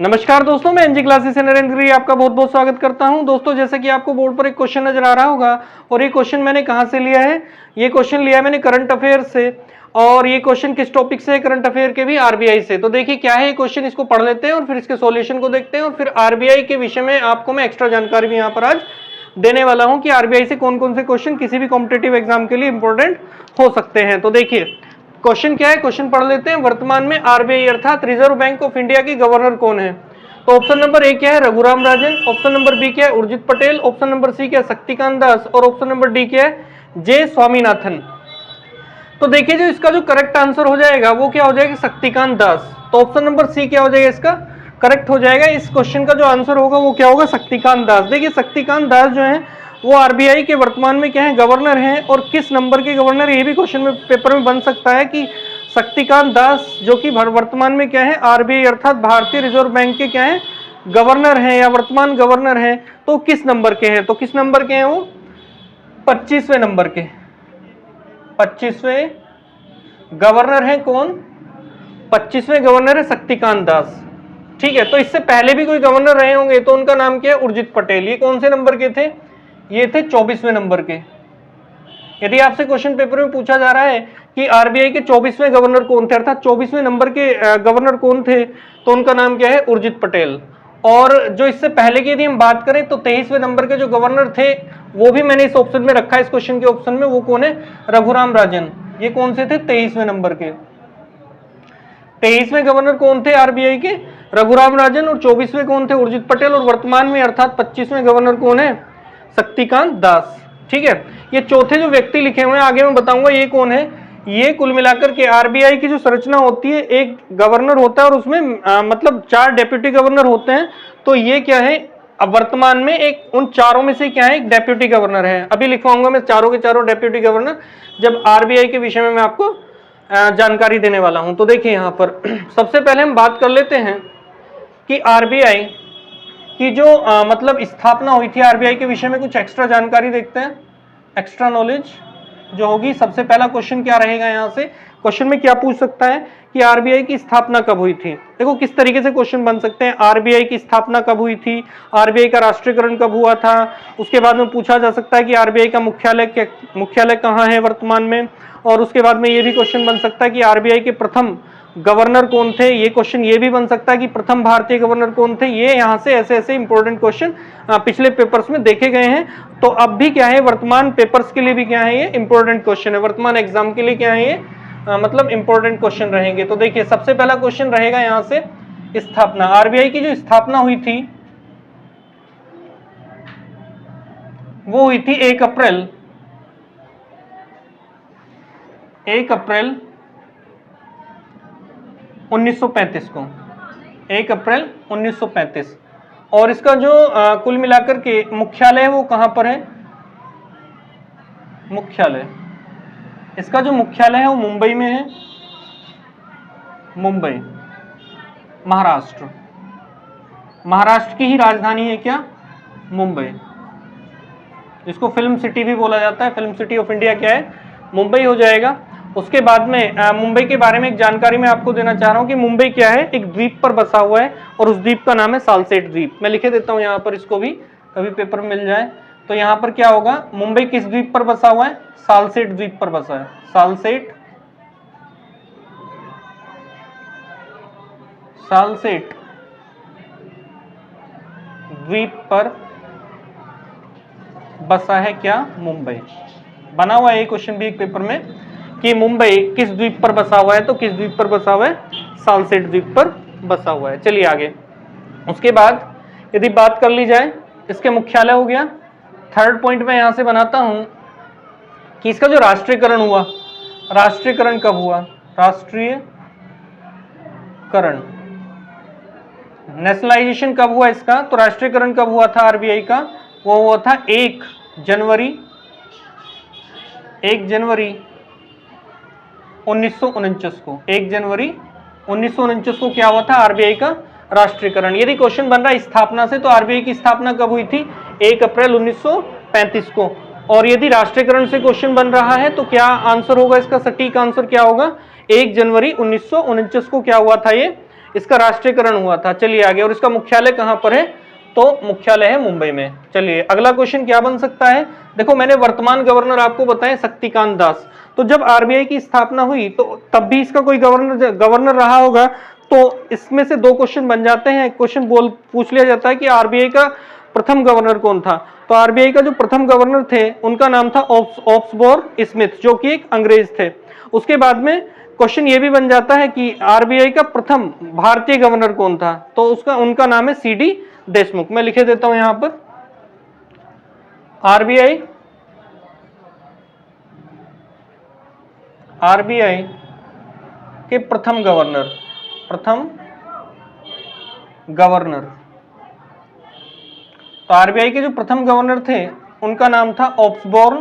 नमस्कार दोस्तों, मैं एनजी क्लासेस से नरेंद्र गिरी आपका बहुत बहुत स्वागत करता हूं। दोस्तों, जैसे कि आपको बोर्ड पर एक क्वेश्चन नजर आ रहा होगा और ये क्वेश्चन मैंने कहां से लिया है, ये क्वेश्चन लिया है मैंने करंट अफेयर से। और ये क्वेश्चन किस टॉपिक से है, करंट अफेयर के भी आरबीआई से। तो देखिए क्या है ये क्वेश्चन, इसको पढ़ लेते हैं और फिर इसके सॉल्यूशन को देखते हैं और फिर आरबीआई के विषय में आपको मैं एक्स्ट्रा जानकारी भी यहाँ पर आज देने वाला हूँ कि आरबीआई से कौन कौन से क्वेश्चन किसी भी कॉम्पिटेटिव एग्जाम के लिए इंपॉर्टेंट हो सकते हैं। तो देखिए क्वेश्चन क्या है, क्वेश्चन पढ़ लेते हैं। वर्तमान में आरबीआई अर्थात रिजर्व बैंक ऑफ इंडिया की गवर्नर कौन है? तो ऑप्शन नंबर ए क्या है, Raghuram Rajan. Option number B क्या है, Urjit Patel. Option number C क्या है, शक्तिकांत दास। और ऑप्शन नंबर डी क्या है, जे स्वामीनाथन। तो देखिए जो इसका जो करेक्ट आंसर हो जाएगा वो क्या हो जाएगा, शक्तिकांत दास। तो ऑप्शन नंबर सी क्या हो जाएगा, इसका करेक्ट हो जाएगा। इस क्वेश्चन का जो आंसर होगा वो क्या होगा, शक्तिकांत दास। देखिए शक्तिकांत दास जो है वो आरबीआई के वर्तमान में क्या है, गवर्नर हैं। और किस नंबर के गवर्नर, ये भी क्वेश्चन में पेपर में बन सकता है कि शक्तिकांत दास जो कि वर्तमान में क्या है, आरबीआई अर्थात भारतीय रिजर्व बैंक के क्या है, गवर्नर हैं या वर्तमान गवर्नर हैं। तो किस नंबर के हैं, तो किस नंबर के हैं वो, 25वें नंबर के, 25वें गवर्नर हैं। कौन, 25वें गवर्नर है शक्तिकांत दास। ठीक है, तो इससे पहले भी कोई गवर्नर रहे होंगे तो उनका नाम क्या है, उर्जित पटेल। ये कौन से नंबर के थे, ये थे 24वें नंबर के। यदि आपसे क्वेश्चन पेपर में पूछा जा रहा है कि आरबीआई के 24वें गवर्नर कौन थे, अर्थात 24वें नंबर के गवर्नर कौन थे, तो उनका नाम क्या है, उर्जित पटेल। और जो इससे पहले की यदि हम बात करें तो 23वें नंबर के जो गवर्नर थे वो भी मैंने इस ऑप्शन में रखा है, इस क्वेश्चन के ऑप्शन में। वो कौन है, रघुराम राजन। ये कौन से थे, 23वें नंबर के। 23वें गवर्नर कौन थे आरबीआई के, रघुराम राजन। और 24वें कौन थे, उर्जित पटेल। और वर्तमान में अर्थात 25वें गवर्नर कौन है, शक्तिकांत दास। ठीक है, ये चौथे जो व्यक्ति लिखे हुए हैं आगे मैं बताऊंगा ये कौन है। ये कुल मिलाकर के आरबीआई की जो संरचना होती है, एक गवर्नर होता है और उसमें मतलब 4 डेप्यूटी गवर्नर होते हैं। तो ये क्या है, अब वर्तमान में एक उन चारों में से क्या है, एक डेप्यूटी गवर्नर है। अभी लिखवाऊंगा मैं चारों के चारों डेप्यूटी गवर्नर जब आरबीआई के विषय में मैं आपको जानकारी देने वाला हूं। तो देखिए यहां पर सबसे पहले हम बात कर लेते हैं कि आरबीआई की जो मतलब स्थापना हुई थी, आरबीआई के विषय में कुछ एक्स्ट्रा जानकारी देखते हैं, एक्स्ट्रा नॉलेज जो होगी। सबसे पहला क्वेश्चन क्या रहेगा, यहाँ से क्वेश्चन में क्या पूछ सकता है कि आरबीआई की स्थापना कब हुई थी। देखो किस तरीके से क्वेश्चन बन सकते हैं, आरबीआई की स्थापना कब हुई थी, आरबीआई का राष्ट्रीयकरण कब हुआ था। उसके बाद में पूछा जा सकता है कि आरबीआई का मुख्यालय कहाँ है वर्तमान में। और उसके बाद में ये भी क्वेश्चन बन सकता है कि आरबीआई के प्रथम गवर्नर कौन थे। ये क्वेश्चन ये भी बन सकता है कि प्रथम भारतीय गवर्नर कौन थे। ये यहाँ से ऐसे ऐसे इंपॉर्टेंट क्वेश्चन पिछले पेपर्स में देखे गए हैं। तो अब भी क्या है, वर्तमान पेपर्स के लिए भी क्या है, ये इंपॉर्टेंट क्वेश्चन है। वर्तमान एग्जाम के लिए क्या है ये मतलब इंपॉर्टेंट क्वेश्चन रहेंगे। तो देखिए सबसे पहला क्वेश्चन रहेगा यहाँ से, स्थापना। आरबीआई की जो स्थापना हुई थी वो हुई थी 1 अप्रैल 1935 को, 1 अप्रैल 1935। और इसका जो कुल मिलाकर के मुख्यालय है वो कहां पर है, मुख्यालय, इसका जो मुख्यालय है वो मुंबई में है, मुंबई, महाराष्ट्र। महाराष्ट्र की ही राजधानी है क्या, मुंबई। जिसको फिल्म सिटी भी बोला जाता है, फिल्म सिटी ऑफ इंडिया क्या है, मुंबई हो जाएगा। उसके बाद में मुंबई के बारे में एक जानकारी मैं आपको देना चाह रहा हूं कि मुंबई क्या है, एक द्वीप पर बसा हुआ है और उस द्वीप का नाम है सालसेट द्वीप। मैं लिखे देता हूं यहाँ पर, इसको भी कभी पेपर में मिल जाए। तो यहाँ पर क्या होगा, मुंबई किस द्वीप पर बसा हुआ है, सालसेट द्वीप पर बसा है, सालसेट द्वीप पर बसा है क्या, मुंबई। बना हुआ है ये क्वेश्चन भी एक पेपर में कि मुंबई किस द्वीप पर बसा हुआ है, तो किस द्वीप पर बसा हुआ है, सालसेट द्वीप पर बसा हुआ है। चलिए आगे। उसके बाद यदि बात कर ली जाए, इसके मुख्यालय हो गया। थर्ड पॉइंट मैं यहां से बनाता हूं कि इसका जो राष्ट्रीयकरण हुआ, राष्ट्रीयकरण कब हुआ, राष्ट्रीयकरण, नेशनलाइजेशन कब हुआ इसका, तो राष्ट्रीयकरण कब हुआ था आरबीआई का, वो हुआ था 1 जनवरी 1949 को। 1 जनवरी 1949 को क्या हुआ था, आरबीआई का राष्ट्रीयकरण। यदि क्वेश्चन बन रहा है स्थापना से, तो आरबीआई की स्थापना कब हुई थी, 1 अप्रैल 1935 को। और यदि राष्ट्रीयकरण से क्वेश्चन बन रहा है तो क्या आंसर होगा, इसका सटीक आंसर क्या होगा, 1 जनवरी 1949 को क्या हुआ था, ये इसका राष्ट्रीयकरण हुआ था। चलिए आगे, और इसका मुख्यालय कहां पर है? तो मुख्यालय है मुंबई में। चलिए अगला क्वेश्चन क्या बन सकता है? देखो मैंने वर्तमान गवर्नर आपको बताए शक्तिकांत दास। तो जब आरबीआई की स्थापना हुई तो तब भी इसका कोई गवर्नर रहा होगा। तो इसमें से दो क्वेश्चन बन जाते हैं। क्वेश्चन पूछ लिया जाता है कि आरबीआई का प्रथम गवर्नर कौन था? तो आरबीआई का जो प्रथम गवर्नर थे उनका नाम था ऑब्सबोर्न स्मिथ, जो कि एक अंग्रेज थे। उसके बाद में क्वेश्चन ये भी बन जाता है कि आरबीआई का प्रथम भारतीय गवर्नर कौन था? तो उनका नाम है सीडी देशमुख। मैं लिखे देता हूं यहां पर, आरबीआई के प्रथम गवर्नर। तो आरबीआई के जो प्रथम गवर्नर थे उनका नाम था ऑब्सबोर्न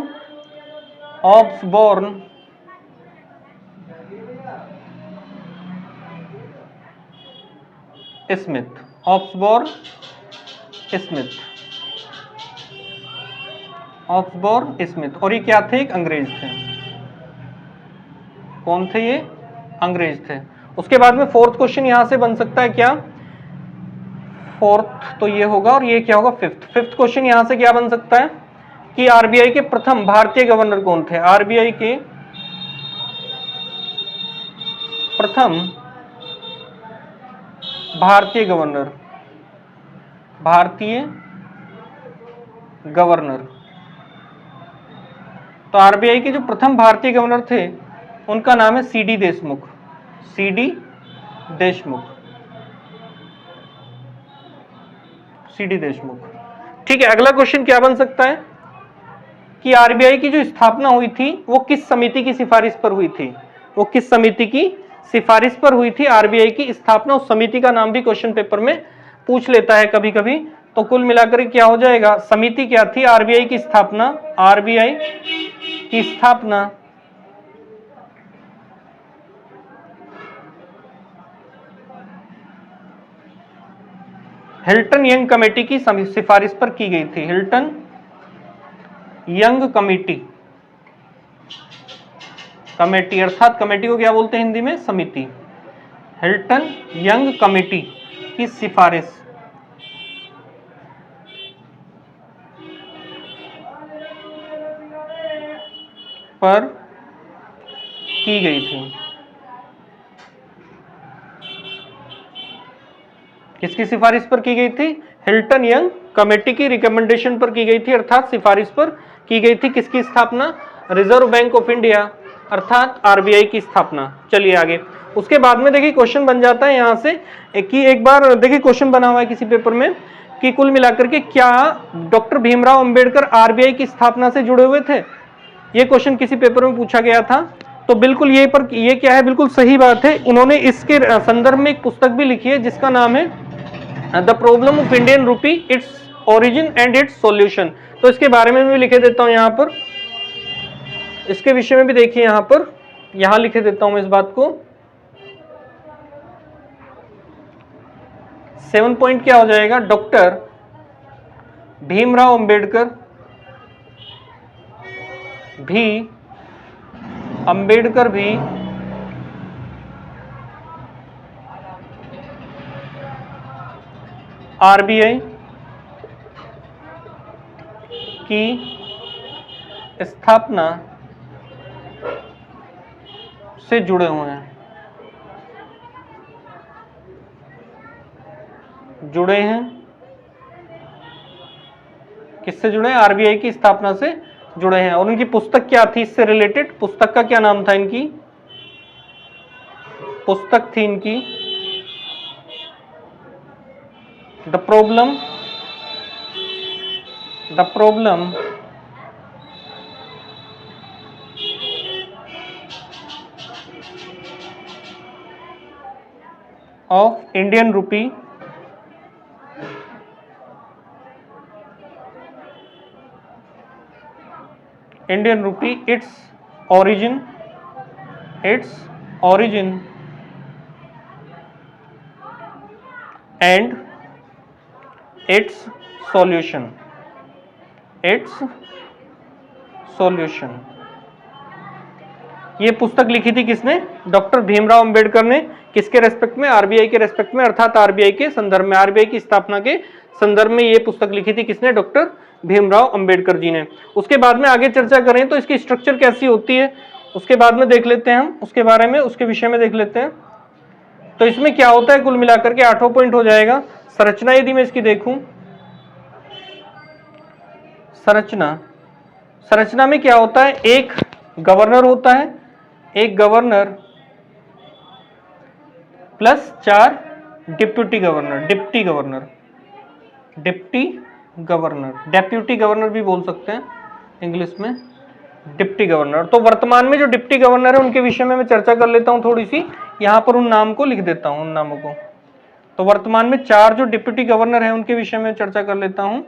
स्मिथ। और ये क्या थे? एक अंग्रेज थे। कौन थे ये? अंग्रेज थे। उसके बाद में फोर्थ क्वेश्चन यहां से बन सकता है क्या? फोर्थ तो ये होगा, और ये क्या होगा? फिफ्थ क्वेश्चन यहां से क्या बन सकता है कि आरबीआई के प्रथम भारतीय गवर्नर कौन थे? आरबीआई के प्रथम भारतीय गवर्नर। तो आरबीआई के जो प्रथम भारतीय गवर्नर थे उनका नाम है सीडी देशमुख। ठीक है, अगला क्वेश्चन क्या बन सकता है कि आरबीआई की जो स्थापना हुई थी वो किस समिति की सिफारिश पर हुई थी? वो किस समिति की सिफारिश पर हुई थी आरबीआई की स्थापना? उस समिति का नाम भी क्वेश्चन पेपर में पूछ लेता है कभी कभी। तो कुल मिलाकर क्या हो जाएगा? समिति क्या थी? आरबीआई की स्थापना हिल्टन यंग कमेटी की सिफारिश पर की गई थी। हिल्टन यंग कमेटी अर्थात कमेटी को क्या बोलते हैं हिंदी में? समिति। हिल्टन यंग कमेटी की सिफारिश पर की गई थी। किसकी सिफारिश पर की गई थी? हिल्टन यंग कमेटी की रिकमेंडेशन पर की गई थी, अर्थात सिफारिश पर की गई थी। किसकी स्थापना? रिजर्व बैंक ऑफ इंडिया अर्थात आरबीआई की स्थापना। चलिए आगे, उसके बाद में देखिए क्वेश्चन बन जाता है यहां से कि एक बार देखिए क्वेश्चन बना हुआ है किसी पेपर में कि कुल मिलाकर के क्या डॉक्टर भीमराव अंबेडकर आरबीआई की स्थापना से जुड़े हुए थे? ये क्वेश्चन किसी पेपर में पूछा गया था। तो बिल्कुल ये क्या है? बिल्कुल सही बात है। उन्होंने इसके संदर्भ में एक पुस्तक भी लिखी है जिसका नाम है the problem of Indian rupee, its origin and it's solution. तो इसके बारे में भी लिखे देता हूं यहां पर, इसके विषय में भी देखिए यहां लिखे देता हूं मैं इस बात को। 7 पॉइंट क्या हो जाएगा? डॉक्टर भीमराव अंबेडकर भी आरबीआई की स्थापना से जुड़े हुए हैं। किससे जुड़े हैं? आरबीआई की स्थापना से जुड़े हैं। और उनकी पुस्तक क्या थी इससे रिलेटेड? पुस्तक का क्या नाम था? इनकी पुस्तक थी the problem of Indian rupee, it's origin and its solution। ये पुस्तक लिखी थी किसने? डॉक्टर भीमराव अंबेडकर ने। किसके रेस्पेक्ट में? आरबीआई के रेस्पेक्ट में, अर्थात आरबीआई के संदर्भ में, आरबीआई की स्थापना के संदर्भ में ये पुस्तक लिखी थी किसने? डॉक्टर भीमराव अंबेडकर जी ने। उसके बाद में आगे चर्चा करें तो इसकी स्ट्रक्चर कैसी होती है उसके बाद में देख लेते हैं हम, उसके बारे में, उसके विषय में देख लेते हैं। तो इसमें क्या होता है, कुल मिलाकर के 8 पॉइंट हो जाएगा। संरचना यदि मैं इसकी देखूं, संरचना में क्या होता है, एक गवर्नर होता है, एक governor plus 4 deputy governor, deputy governor भी बोल सकते हैं इंग्लिश में, डिप्टी गवर्नर। तो वर्तमान में जो डिप्टी गवर्नर है उनके विषय में मैं चर्चा कर लेता हूं थोड़ी सी, यहां पर उन नाम को लिख देता हूं, उन नामों को। तो वर्तमान में 4 जो डिप्टी गवर्नर है उनके विषय में चर्चा कर लेता हूं।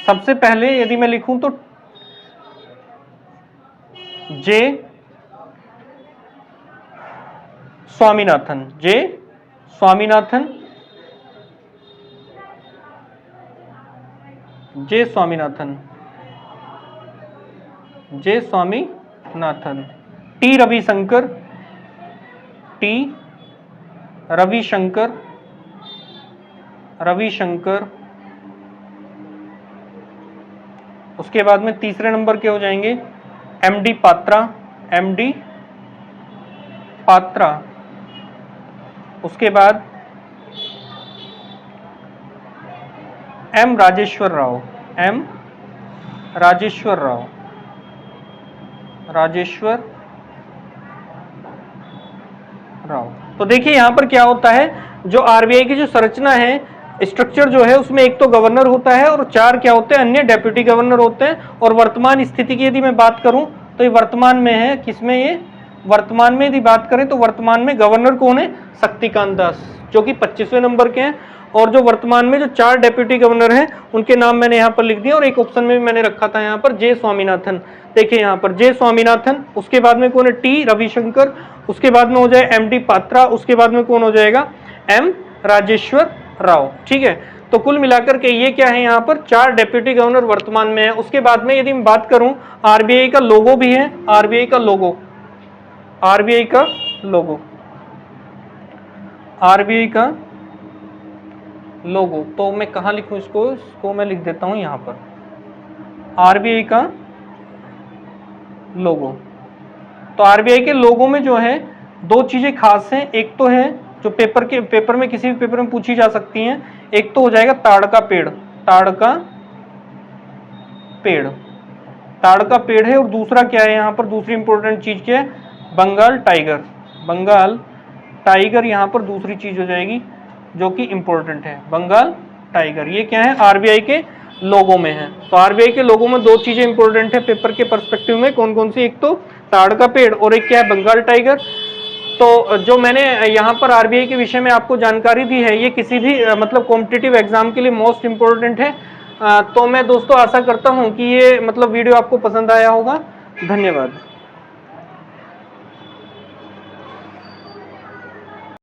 सबसे पहले यदि मैं लिखूं तो जे स्वामीनाथन, टी रविशंकर, उसके बाद में तीसरे नंबर के हो जाएंगे एमडी पात्रा, उसके बाद एम राजेश्वर राव। तो देखिए यहां पर क्या होता है, जो आरबीआई की जो संरचना है, स्ट्रक्चर जो है, उसमें एक तो गवर्नर होता है और 4 क्या होते हैं, अन्य डेप्यूटी गवर्नर होते हैं। और वर्तमान स्थिति की यदि मैं बात करूं तो ये वर्तमान में है, किसमें? ये वर्तमान में यदि बात करें तो वर्तमान में गवर्नर कौन है? शक्तिकांत दास, जो कि 25वें नंबर के हैं। और जो वर्तमान में जो 4 डेप्यूटी गवर्नर हैं उनके नाम मैंने यहाँ पर लिख दिया, और एक ऑप्शन में भी मैंने रखा था यहाँ पर जे स्वामीनाथन। देखिए यहाँ पर जे स्वामीनाथन, उसके बाद में कौन है? टी रविशंकर, उसके बाद में हो जाए एमडी पात्रा, उसके बाद में कौन हो जाएगा? एम राजेश्वर राव। ठीक है, तो कुल मिलाकर के ये क्या है, यहाँ पर 4 डेप्यूटी गवर्नर वर्तमान में है। उसके बाद में यदि मैं बात करूं, आरबीआई का लोगो भी है, आरबीआई का लोगो, तो मैं कहाँ लिखूं इसको मैं लिख देता हूं यहाँ पर, आरबीआई का लोगो। तो आरबीआई के लोगो में जो है 2 चीजें खास हैं, एक तो है जो पेपर में किसी भी पेपर में पूछी जा सकती हैं, एक तो हो जाएगा ताड़ का पेड़ है, और दूसरा क्या है यहाँ पर, दूसरी इंपॉर्टेंट चीज क्या है? बंगाल टाइगर यहाँ पर दूसरी चीज हो जाएगी जो कि इंपॉर्टेंट है, बंगाल टाइगर। ये क्या है? आरबीआई के लोगों में है। तो आरबीआई के लोगों में 2 चीजें इंपॉर्टेंट है पेपर के पर्सपेक्टिव में, कौन कौन सी? एक तो ताड़ का पेड़ और एक क्या है? बंगाल टाइगर। तो जो मैंने यहाँ पर आरबीआई के विषय में आपको जानकारी दी है, ये किसी भी मतलब कॉम्पिटिटिव एग्जाम के लिए मोस्ट इंपॉर्टेंट है। तो मैं दोस्तों आशा करता हूँ कि ये मतलब वीडियो आपको पसंद आया होगा। धन्यवाद।